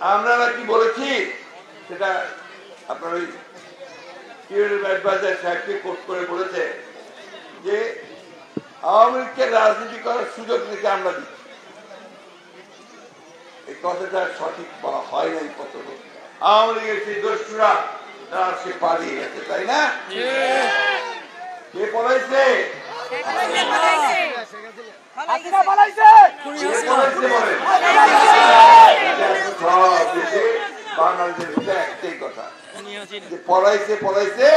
আমরা কি বলেছি সেটা আপনার ওই সাহেবকে কোট করে বলেছে যে আওয়ামী লীগকে রাজনীতি করার সুযোগ নিতে আমরা দিচ্ছি। এই কথাটা সঠিক হয় নাই। কত আওয়ামী লীগের সেই দস্যুরা তারা সে পালিয়ে গেছে, তাই না? কে পলাইছে? বাংলাদেশের মধ্যে একটাই কথা, পলাইছে পলাইছে,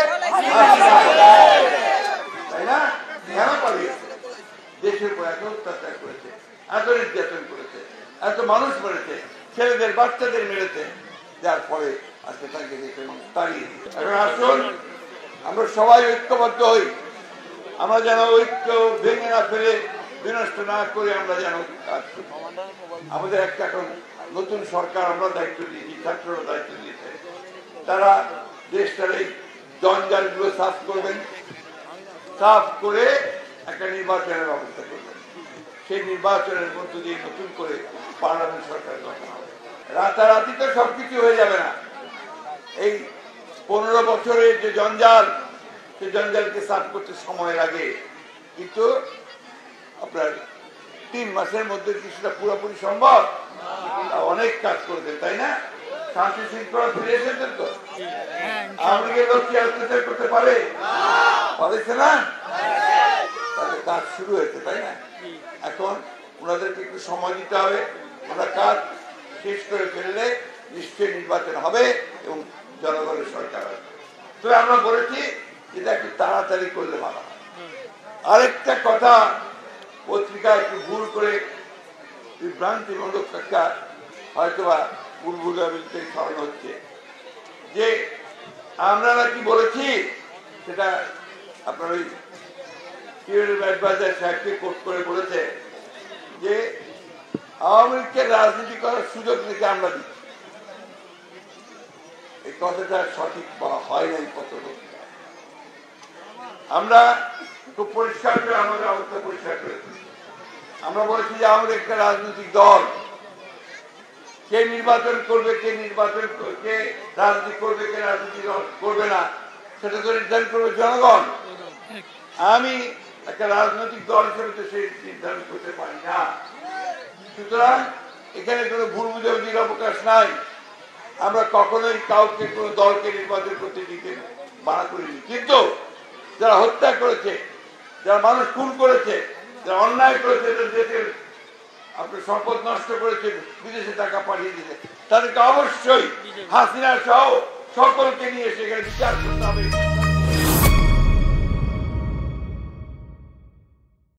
তাই না? কেন পালিয়েছে? দেশের উপর এত অত্যাচার করেছে, এত নির্যাতন করেছে, এত মানুষ মেরেছে, ছেলেদের বাচ্চাদের মেরেছে, যার ফলে আজকে তাকে দেশের মানুষ তাড়িয়ে দিচ্ছে। এখন আসুন আমরা সবাই ঐক্যবদ্ধ হই, আমরা যেন ঐক্য ভেঙে না ফেলে, বিনষ্ট না করে আমরা যেন কাজ করি। আমাদের একটা এখন নতুন সরকার আমরা দায়িত্ব দিয়েছি, ছাত্ররা দায়িত্ব দিয়েছে, তারা দেশটার এই জঞ্জালগুলো সাফ করবেন, সাফ করে একটা নির্বাচনের ব্যবস্থা করবেন। সেই নির্বাচনের মধ্য দিয়ে নতুন করে পার্লামেন্ট সরকার গঠন হবে। রাতারাতি তো সবকিছু হয়ে যাবে না। এই 15 বছরের যে জঞ্জাল, সেই জঞ্জালকে সাফ করতে সময় লাগে, কিন্তু আপনার 3 মাসের মধ্যে কিছুটা পুরোপুরি সম্ভব। অনেক কাজ করবেন, তাই না? শান্তি শৃঙ্খলা ফিরে এসেছেন তো? আওয়ামী লীগের লোক কি অত্যাচার করতে পারে? পারেছে না? তাদের কাজ শুরু হয়েছে, তাই না? এখন ওনাদেরকে একটু সময় দিতে হবে। ওনারা কাজ শেষ করে ফেললে নিশ্চয়ই নির্বাচন হবে এবং জনগণের সরকার হবে। তো আমরা বলেছি এটা একটু তাড়াতাড়ি করলে ভালো হয়। আরেকটা কথা, পত্রিকায় একটু ভুল করে বিভ্রান্তিমূলক একটা হয়তো বা ভুলভুলামিতে ছড়ানো হচ্ছে যে আমরা নাকি বলেছি, সেটা আপনার ওই সাহেবকে কোট করে বলেছে যে আওয়ামী লীগকে রাজনীতি করার সুযোগ নিতে আমরা দিচ্ছি। এই কথাটা সঠিক হয় নাই। কত আমরা খুব পরিষ্কার করে আমাদের অবস্থা পরিষ্কার করেছি। আমরা বলেছি যে আমাদের একটা রাজনৈতিক দল, কে নির্বাচন করবে, কে রাজনীতি করবে, কে রাজনীতি করবে না, সেটা তো নির্ধারণ করবে জনগণ। আমি একটা রাজনৈতিক দল হিসেবে তো সেই নির্ধারণ করতে পারি না। সুতরাং এখানে কোনো ভুল বুঝাবুঝির অবকাশ নাই। আমরা কখনোই কাউকে কোনো দলকে নির্বাচন করতে দিতে মানা করিনি, কিন্তু যারা হত্যা করেছে, যারা মানুষ খুন করেছে, যারা অন্যায় করেছে, দেশের আপনার সম্পদ নষ্ট করেছে, বিদেশে টাকা পাঠিয়ে দিতে, তাদেরকে অবশ্যই হাসিনা সহ সকলকে নিয়ে সেখানে বিচার করতে হবে।